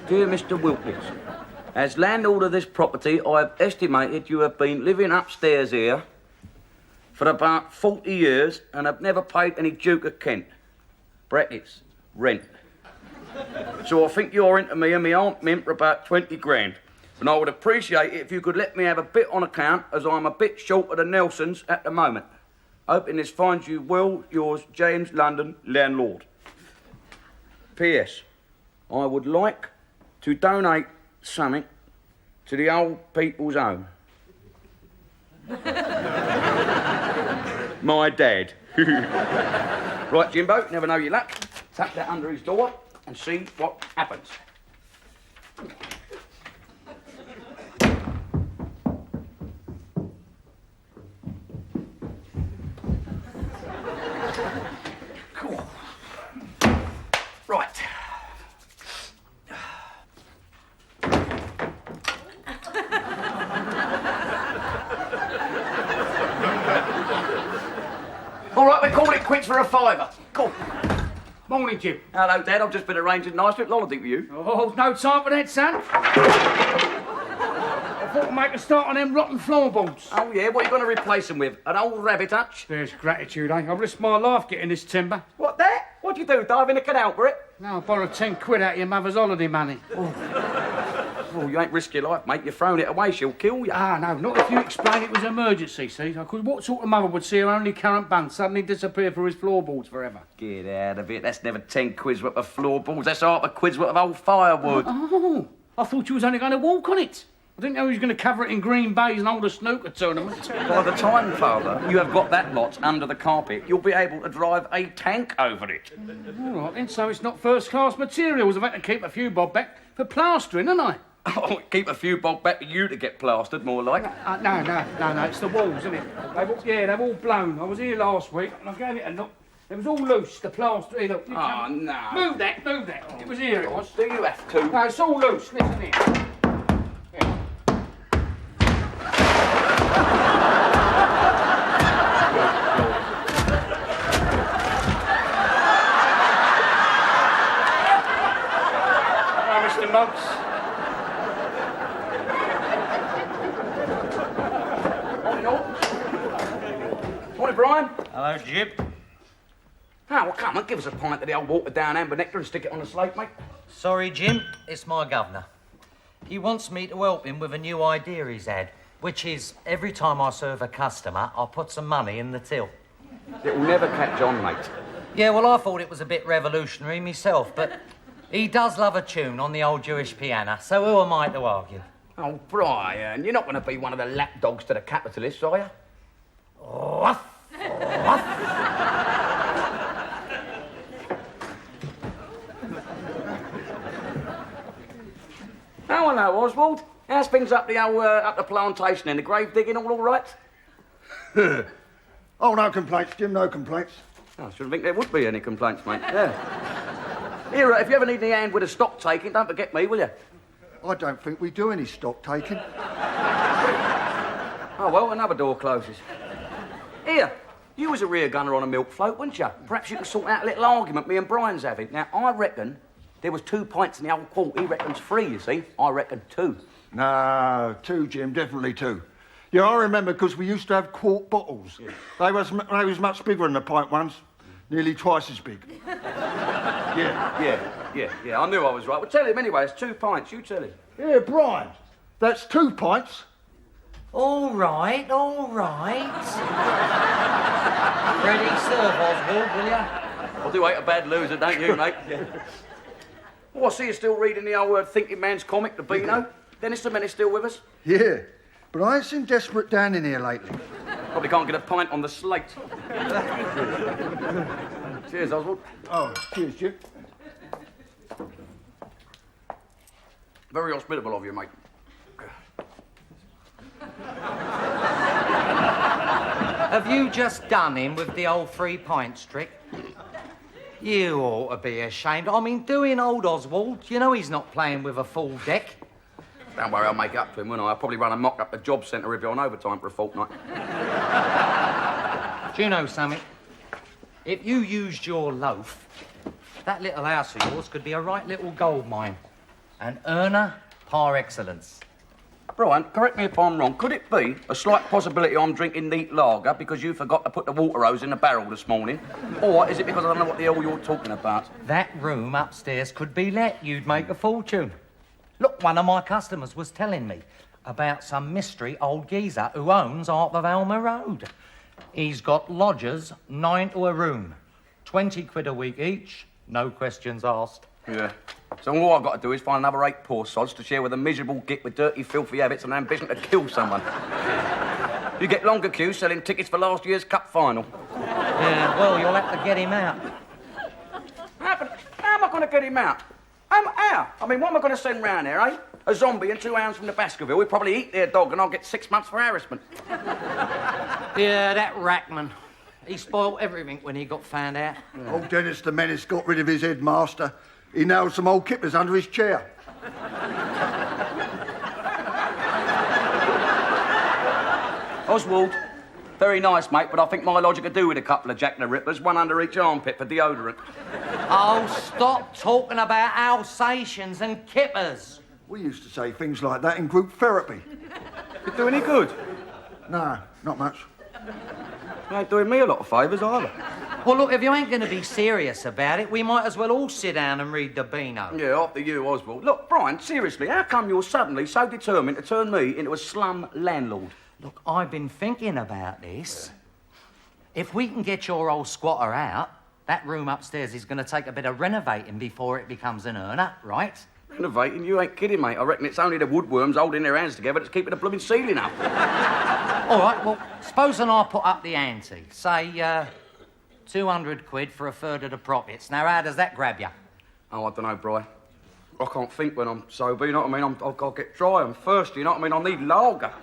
Dear Mr. Wilkins, as landlord of this property, I have estimated you have been living upstairs here for about 40 years and have never paid any Duke of Kent. Brackets, rent. So I think you're into me and me Aunt Mint for about 20 grand. And I would appreciate it if you could let me have a bit on account, as I'm a bit short of the Nelsons at the moment. Hoping this finds you well, yours, James London, landlord. P.S. I would like to donate something to the old people's home. My dad. Right, Jimbo, never know your luck. Tuck that under his door and see what happens. Cool. Right. All right, we call it quits for a fiver. Cool. Morning, Jim. Hello, Dad. I've just been arranging a nice little holiday for you. Oh, no time for that, son. I thought I'd make a start on them rotten floorboards. Oh, yeah? What are you going to replace them with? An old rabbit hutch? There's gratitude, eh? I risked my life getting this timber. What, that? What'd you do, dive in a canal for it? No, I borrowed 10 quid out of your mother's holiday money. Oh, you ain't risk your life, mate. You're throwing it away, she'll kill you. Ah, no, not if you explain it was emergency, see? Because what sort of mother would see her only current bun suddenly disappear for his floorboards forever? Get out of it. That's never 10 quid's worth of floorboards. That's half a quid's worth of old firewood. Oh, I thought you was only going to walk on it. I didn't know you was going to cover it in green baize and hold a snooker tournament. By the time, Father, you have got that lot under the carpet, you'll be able to drive a tank over it. All right, then, so it's not first-class materials. I've had to keep a few bob back for plastering, haven't I? Oh, keep a few bob back for you to get plastered, more like. No, it's the walls, isn't it? They've all blown. I was here last week and I gave it a look. It was all loose, the plaster. Here, look. Oh, no. Move that. It was here, it was. Do you have to? No, it's all loose. Listen here. Here. Hello, Mr. Muggs. Morning, Brian. Hello, Jim. Oh, well, come on, give us a pint of the old watered-down amber nectar and stick it on the slate, mate. Sorry, Jim, it's my governor. He wants me to help him with a new idea he's had, which is every time I serve a customer, I'll put some money in the till. It will never catch on, mate. Yeah, well, I thought it was a bit revolutionary myself, but he does love a tune on the old Jewish piano, so who am I to argue? Oh, Brian, you're not going to be one of the lapdogs to the capitalists, are you? Oh, Oh, hello, Oswald. How's things up the plantation and the grave digging all right? Oh, no complaints, Jim, no complaints. Oh, I shouldn't think there would be any complaints, mate. Yeah. Here, if you ever need any hand with a stock taking, don't forget me, will you? I don't think we do any stock taking. Oh, well, another door closes. Here, you was a rear gunner on a milk float, weren't you? Perhaps you can sort out a little argument me and Brian's having. Now, I reckon there was 2 pints in the old quart. He reckons 3, you see. I reckon 2. No, 2, Jim, definitely 2. Yeah, I remember because we used to have quart bottles. Yeah. They was much bigger than the pint ones. Nearly twice as big. Yeah, I knew I was right. Well, tell him anyway, it's 2 pints. You tell him. Yeah, Brian, that's 2 pints. all right. Ready, serve, Oswald, will you? I do hate a bad loser, don't you, mate? Well, I see you're still reading the old thinking man's comic, the Beano. Dennis the Menace still with us? Yeah, but I ain't seen Desperate Dan in here lately. Probably can't get a pint on the slate. Cheers, Oswald. Oh, cheers, Jim. Very hospitable of you, mate. Have you just done him with the old 3 pints trick? You ought to be ashamed. I mean, doing old Oswald, you know he's not playing with a full deck. Don't worry, I'll make up to him, won't I? I'll probably run a mock up the job centre if you're on overtime for a fortnight. Do you know something? If you used your loaf, that little house of yours could be a right little gold mine. An earner par excellence. Brian, correct me if I'm wrong. Could it be a slight possibility I'm drinking neat lager because you forgot to put the water hose in the barrel this morning? Or is it because I don't know what the hell you're talking about? That room upstairs could be let. You'd make a fortune. Look, one of my customers was telling me about some mystery old geezer who owns half of Alma Road. He's got lodgers, 9 to a room. 20 quid a week each, no questions asked. Yeah. So all I've got to do is find another 8 poor sods to share with a miserable git with dirty, filthy habits and ambition to kill someone. You get longer queues selling tickets for last year's cup final. Yeah, well, you'll have to get him out. How am I going to get him out? How? I mean, what am I going to send round here, eh? A zombie and 2 hounds from the Baskerville. He'll probably eat their dog and I'll get 6 months for harassment. Yeah, that Rackman. He spoiled everything when he got found out. Yeah. Old Dennis the Menace got rid of his headmaster. He nailed some old kippers under his chair. Oswald, very nice, mate, but I think my logic could do with a couple of Jack the Rippers, one under each armpit for deodorant. Oh, stop talking about Alsatians and kippers. We used to say things like that in group therapy. You do any good? No, not much. You ain't doing me a lot of favours either. Well, look, if you ain't going to be serious about it, we might as well all sit down and read the Beano. Yeah, after you, Oswald. Look, Brian, seriously, how come you're suddenly so determined to turn me into a slum landlord? Look, I've been thinking about this. If we can get your old squatter out, that room upstairs is going to take a bit of renovating before it becomes an earner, right? Renovating? You ain't kidding, mate. I reckon it's only the woodworms holding their hands together that's keeping the blooming ceiling up. All right, well, supposing I put up the ante. Say, 200 quid for a third of the profits. Now, how does that grab you? Oh, I don't know, Brian. I can't think when I'm sober, you know what I mean? I'll get dry and thirsty, you know what I mean? I need lager.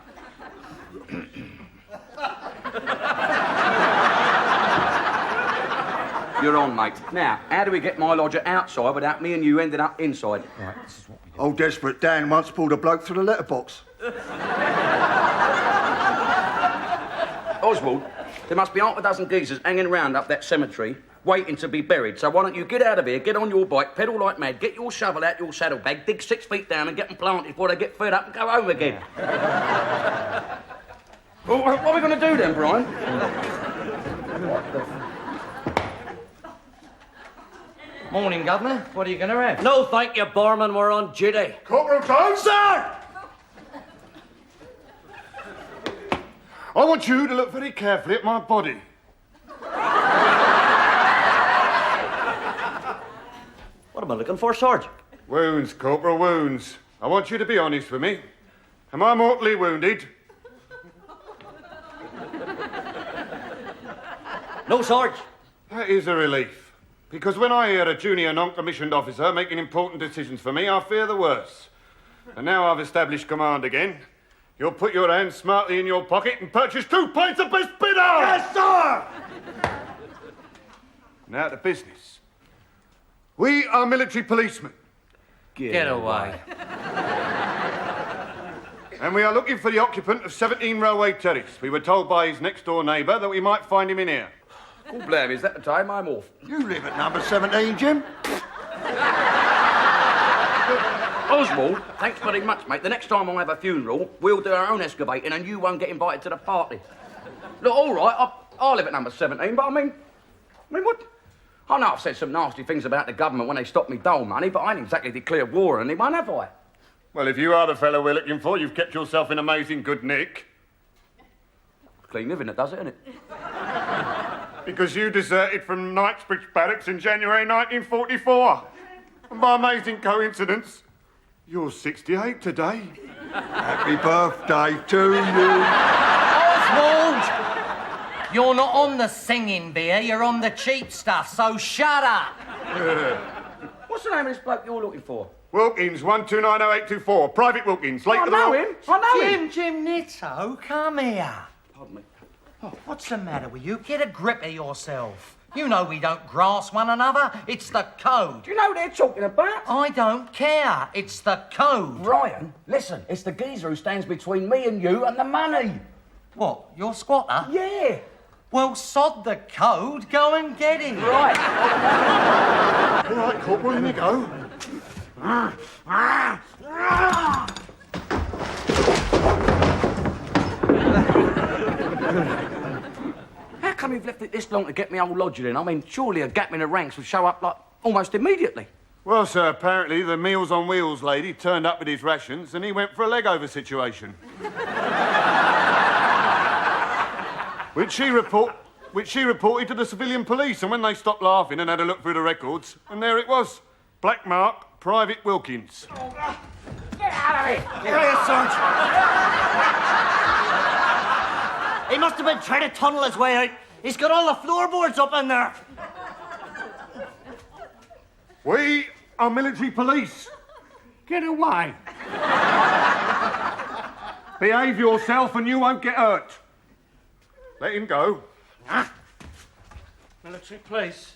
You're on, mate. Now, how do we get my lodger outside without me and you ending up inside? Right, this is what we do. Old Desperate Dan once pulled a bloke through the letterbox. Oswald, there must be half a dozen geezers hanging around up that cemetery, waiting to be buried. So why don't you get out of here, get on your bike, pedal like mad, get your shovel out your saddlebag, dig 6 feet down and get them planted before they get fed up and go home again. Yeah. Well, what are we going to do then, Brian? Morning, Governor. What are you going to have? No, thank you, Barman. We're on duty. Corporal Jones! Sir! I want you to look very carefully at my body. What am I looking for, Sarge? Wounds, Corporal, wounds. I want you to be honest with me. Am I mortally wounded? No, Sarge. That is a relief. Because when I hear a junior non-commissioned officer making important decisions for me, I fear the worst. And now I've established command again. You'll put your hand smartly in your pocket and purchase 2 pints of best bidder! Yes, sir! Now to business. We are military policemen. Get away. And we are looking for the occupant of 17 Railway Terrace. We were told by his next-door neighbour that we might find him in here. Oh, blimey, is that the time I'm off? You live at number 17, Jim. Oswald, thanks very much, mate. The next time I have a funeral, we'll do our own excavating and you won't get invited to the party. Look, all right, I live at number 17, but I mean, what? I know I've said some nasty things about the government when they stopped me dole money, but I ain't exactly declared war on anyone, have I? Well, if you are the fellow we're looking for, you've kept yourself in amazing good nick. Clean living, it does it, innit? Because you deserted from Knightsbridge Barracks in January 1944. And by amazing coincidence, you're 68 today. Happy birthday to you. Oswald! You're not on the singing beer, you're on the cheap stuff, so shut up! What's the name of this bloke you're looking for? Wilkins, 1290824. Private Wilkins, late I to the know law. him. I know him. Jim Nitto, come here. Pardon me. Oh, what's the matter with you? Get a grip of yourself. You know we don't grass one another. It's the code. Do you know what they're talking about? I don't care. It's the code. Ryan, listen, it's the geezer who stands between me and you and the money. What, your squatter? Yeah. Well, sod the code. Go and get him. Right. All right, Corporal, in you go. How come you've left it this long to get me old lodger in? I mean, surely a gap in the ranks would show up, like, almost immediately. Well, sir, apparently the Meals on Wheels lady turned up with his rations and he went for a leg-over situation. which she reported to the civilian police, and when they stopped laughing and had a look through the records, and there it was. Black mark, Private Wilkins. Get out of here! Here, Sarge. He must have been trying to tunnel his way out. He's got all the floorboards up in there. We are military police. Get away. Behave yourself and you won't get hurt. Let him go. Military police?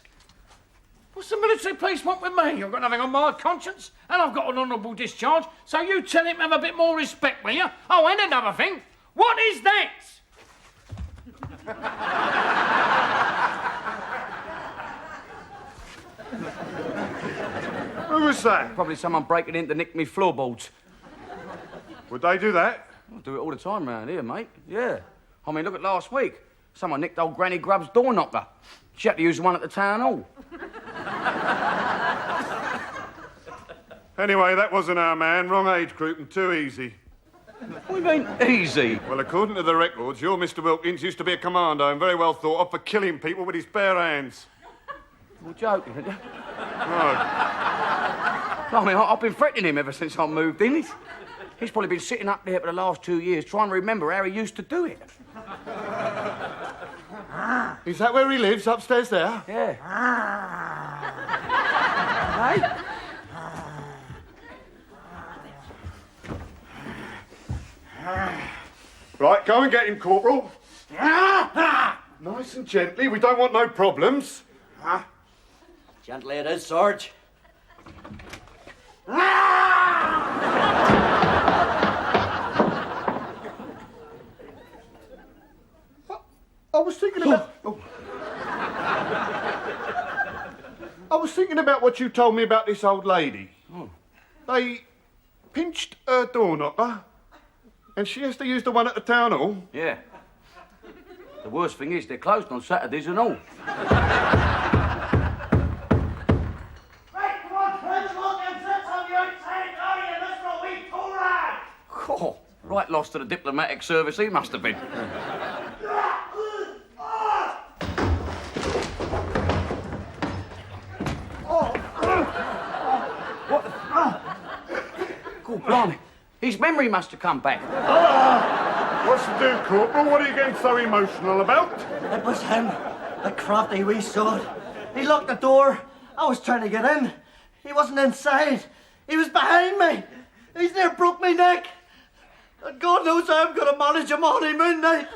What's the military police want with me? I've got nothing on my conscience, and I've got an honourable discharge, so you tell him to have a bit more respect, will you? Oh, and another thing. What is that? Who was that? Probably someone breaking in to nick me floorboards. Would they do that? I do it all the time round here, mate. Yeah. I mean, look at last week. Someone nicked old Granny Grubb's door knocker. She had to use the one at the town hall. Anyway, that wasn't our man. Wrong age group and too easy. What do you mean, easy? Well, according to the records, your Mr. Wilkins used to be a commando and very well thought of for killing people with his bare hands. You're joking, aren't you? No. I mean, I've been threatening him ever since I moved in. He's probably been sitting up there for the last 2 years trying to remember how he used to do it. Is that where he lives, upstairs there? Yeah. Hey? Right, go and get him, Corporal. Nice and gently, we don't want no problems. Gently it is, Sarge. I was thinking about... I was thinking about what you told me about this old lady. They pinched her door knocker, and she has to use the one at the town hall. Yeah. The worst thing is they're closed on Saturdays and all. Right, come on, French Wilkins, that's on the outside, are you? That's what we told her. Oh, right lost to the diplomatic service he must have been. God, blimey. His memory must have come back. What's to do, Corporal? What are you getting so emotional about? It was him, the crafty wee sod. He locked the door. I was trying to get in. He wasn't inside. He was behind me. He's near broke me neck. And God knows how I'm going to manage him on honeymoon night.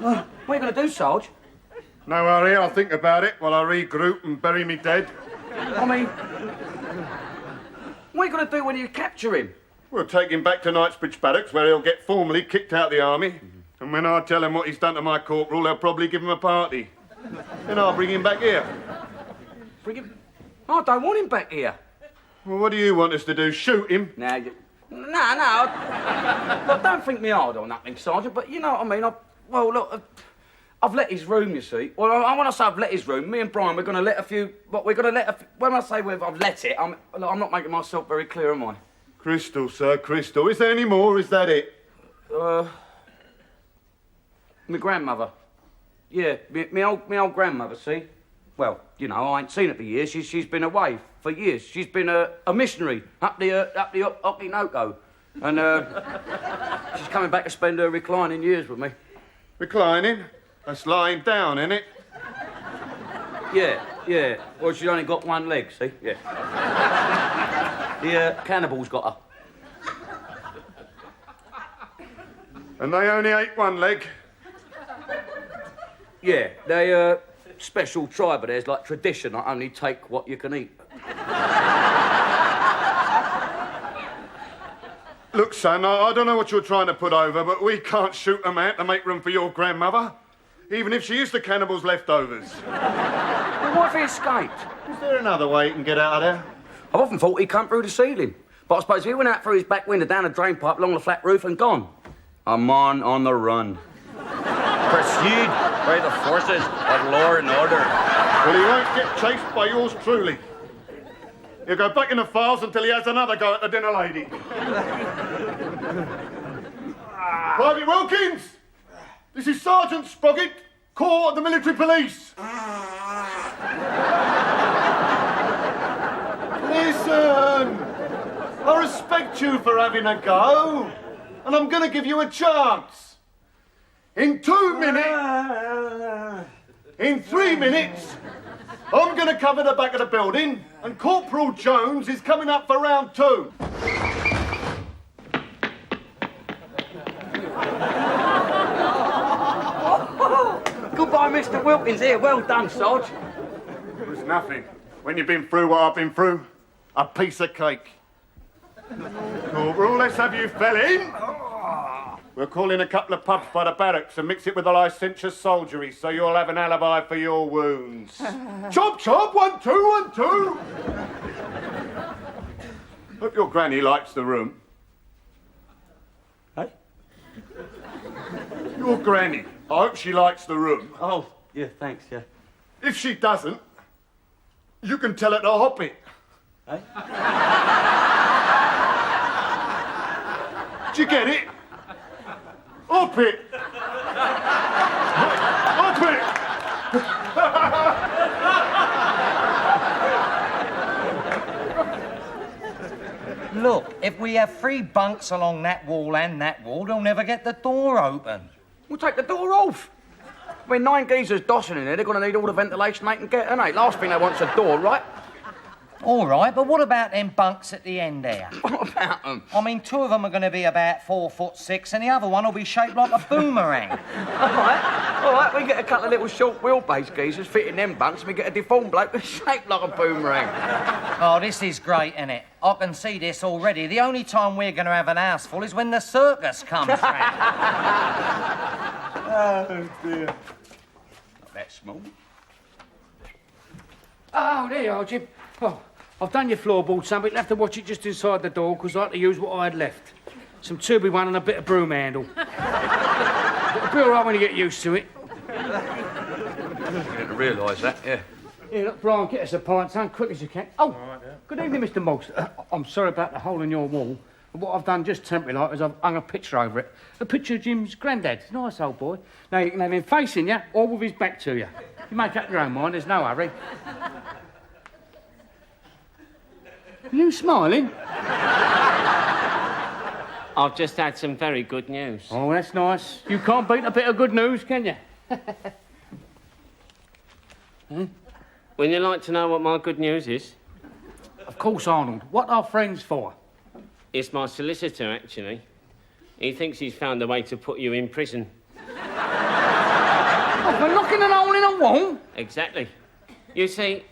What are you going to do, Sarge? No hurry, I'll think about it while I regroup and bury me dead. I mean, what are you going to do when you capture him? We'll take him back to Knightsbridge Barracks where he'll get formally kicked out of the army. And when I tell him what he's done to my corporal, they'll probably give him a party. Then I'll bring him back here. Bring him... I don't want him back here. Well, what do you want us to do? Shoot him? No. Look, don't think me hard or nothing, Sergeant, but you know what I mean. I've let his room, you see. Well, when I say I've let his room, me and Brian, we're going to let a few... When I say I've let it, I'm not making myself very clear, am I? Crystal, sir, crystal. Is there any more, or is that it? My grandmother. Yeah, me old grandmother, see? Well, you know, I ain't seen her for years. She's been away for years. She's been a missionary up the Orinoco. And she's coming back to spend her reclining years with me. Reclining? That's lying down, isn't it? Yeah. Well, she's only got one leg, see? Yeah. The cannibals got her. And they only ate one leg? Yeah, they, special tribe of theirs, like tradition, I only take what you can eat. Look, son, I don't know what you're trying to put over, but we can't shoot a man to make room for your grandmother, even if she is the cannibal's leftovers. Well, what if he escaped? Is there another way you can get out of there? I've often thought he'd come through the ceiling. But I suppose he went out through his back window, down a drain pipe, along the flat roof and gone. A man on the run. Pursued by the forces of law and order. Well, he won't get chased by yours truly. He'll go back in the files until he has another go at the dinner lady. Private Wilkins! This is Sergeant Sproggett, Corps of the Military Police. Listen! I respect you for having a go, and I'm going to give you a chance. In 2 minutes, in 3 minutes, I'm going to cover the back of the building, and Corporal Jones is coming up for round 2. Goodbye, Mr. Wilkins here. Well done, Sarge. It was nothing. When you've been through what I've been through, a piece of cake. Corporal, let's have you fell in. We'll call in a couple of pubs by the barracks and mix it with the licentious soldiery so you'll have an alibi for your wounds. Chop, chop, 1, 2, 1, 2. Hope your granny likes the room. Hey? Your granny. I hope she likes the room. Oh, yeah, thanks, yeah. If she doesn't, you can tell her to hop it. Hey? Do you get it? Hop it! Hop it! Look, if we have 3 bunks along that wall and that wall, they'll never get the door open. We'll take the door off. I mean, 9 geezers dossing in there, they're going to need all the ventilation they can get, aren't they? Last thing they want's a door, right? All right, but what about them bunks at the end there? What about them? I mean, 2 of them are going to be about 4'6", and the other one will be shaped like a boomerang. All right, we get a couple of little short wheelbase geezers fit in them bunks and we get a deformed bloke that's shaped like a boomerang. Oh, this is great, isn't it? I can see this already. The only time we're going to have an house full is when the circus comes round. Oh, dear. Not that small. Oh, there you are, Jim. Oh, I've done your floorboard, son, but you'll have to watch it just inside the door because I had to use what I had left. Some 2B1 and a bit of broom handle. It'll be all right when you get used to it. I didn't realise that, yeah. Here, look, Brian, get us a pint, son, quick as you can. Oh, good evening, Mr. Moggs. I'm sorry about the hole in your wall. What I've done, just temporary like, is I've hung a picture over it. A picture of Jim's granddad. Nice old boy. Now, you can have him facing you or with his back to you. You make up your own mind, there's no hurry. Are you smiling? I've just had some very good news. Oh, that's nice. You can't beat a bit of good news, can you? Wouldn't you like to know what my good news is? Of course, Arnold. What are friends for? It's my solicitor, actually. He thinks he's found a way to put you in prison. Oh, for knocking a hole in a wall? Exactly. You see,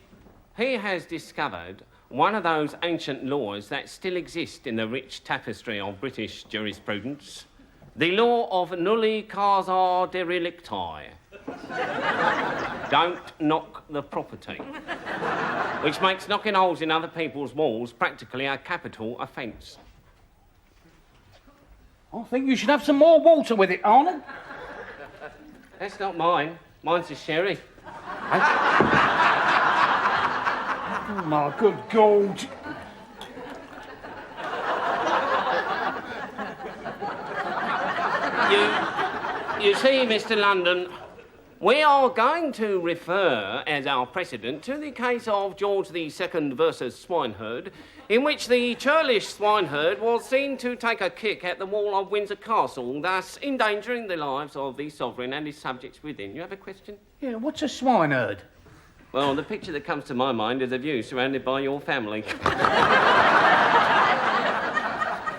he has discovered one of those ancient laws that still exist in the rich tapestry of British jurisprudence. The law of nulli causa derelicti. Don't knock the property. Which makes knocking holes in other people's walls practically a capital offence. I think you should have some more water with it, Arnold. That's not mine. Mine's a sherry. Oh, my good God. You see, Mr. London, we are going to refer as our precedent to the case of George II versus Swineherd, in which the churlish swineherd was seen to take a kick at the wall of Windsor Castle, thus endangering the lives of the sovereign and his subjects within. You have a question? Yeah, what's a swineherd? Well, the picture that comes to my mind is of you surrounded by your family.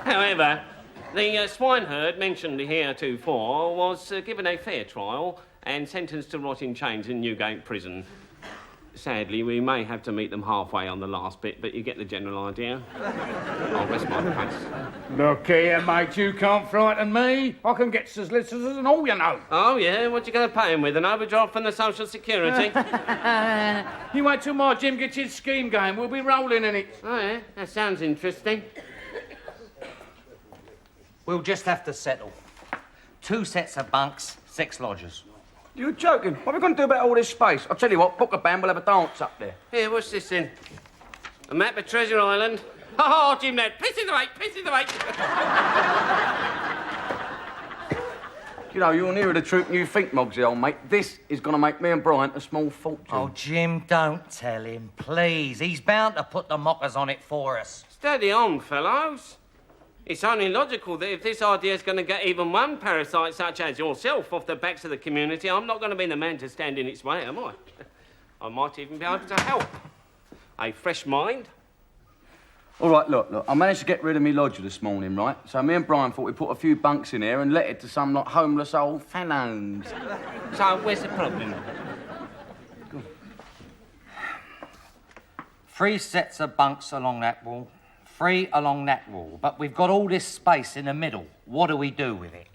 However, the swineherd mentioned heretofore was given a fair trial and sentenced to rot in chains in Newgate Prison. Sadly, we may have to meet them halfway on the last bit, but you get the general idea. I'll rest my case. Look here, mate, you can't frighten me. I can get solicitors and all, you know. Oh, yeah? What you going to pay him with? An overdraft from the Social Security? You wait till my Jim gets his scheme going. We'll be rolling in it. Oh, yeah? That sounds interesting. We'll just have to settle. 2 sets of bunks, 6 lodgers. You're joking. What are we going to do about all this space? I'll tell you what, book a band, we'll have a dance up there. Here, what's this then? A map of Treasure Island? Oh, Jim, lad, piss in the wake, piss in the wake. You know, you're nearer the truth than you think, Mogsy, old mate. This is going to make me and Brian a small fortune. Oh, Jim, don't tell him, please. He's bound to put the mockers on it for us. Steady on, fellows. It's only logical that if this idea's going to get even one parasite such as yourself off the backs of the community, I'm not going to be the man to stand in its way, am I? I might even be able to help. A fresh mind. All right, look, I managed to get rid of me lodger this morning, right? So me and Brian thought we'd put a few bunks in here and let it to some, like, homeless old fellows. So, where's the problem? 3 sets of bunks along that wall, 3 along that wall. But we've got all this space in the middle. What do we do with it?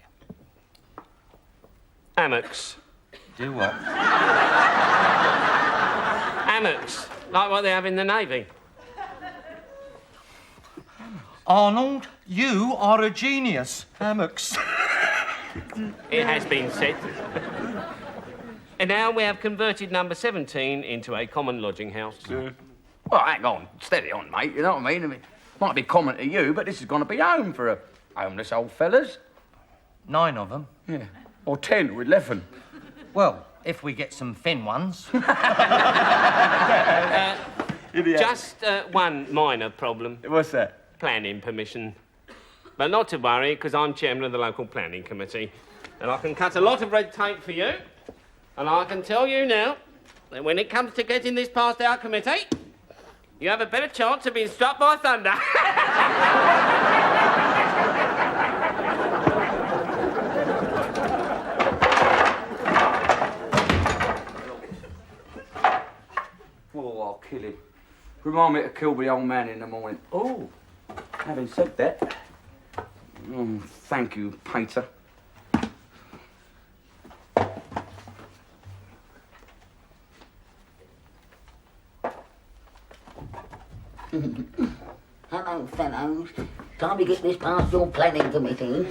Hammocks. Do what? Hammocks. Like what they have in the Navy. Arnold, you are a genius. Hammocks. It has been said. And now we have converted number 17 into a common lodging house. Well, hang on. Steady on, mate. You know what I mean? Might be common to you, but this is going to be home for a homeless old fellas. 9 of them. Yeah. Or 10 or 11. Well, if we get some thin ones. Just one minor problem. What's that? Planning permission. But not to worry, because I'm chairman of the local planning committee. And I can cut a lot of red tape for you. And I can tell you now that when it comes to getting this past our committee, you have a better chance of being struck by thunder. Oh, I'll kill him. Remind me to kill the old man in the morning. Oh, having said that, thank you, painter. Hello, fellows. Time to get this past your planning committee.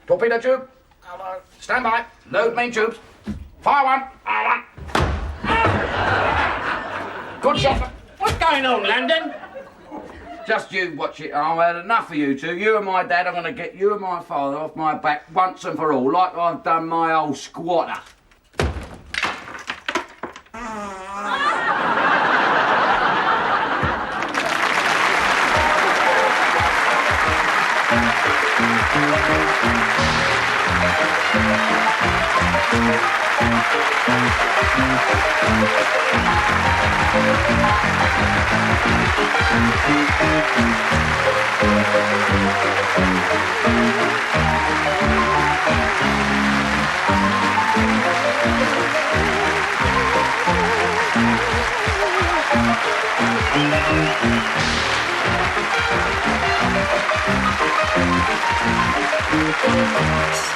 Torpedo tube. Hello. Stand by. Load main tubes. Fire one. Fire one. Good shot. What's going on, London? Just you watch it. I've had enough of you two. You and my dad, I'm going to get you and my father off my back once and for all, like I've done my old squatter. Thank you.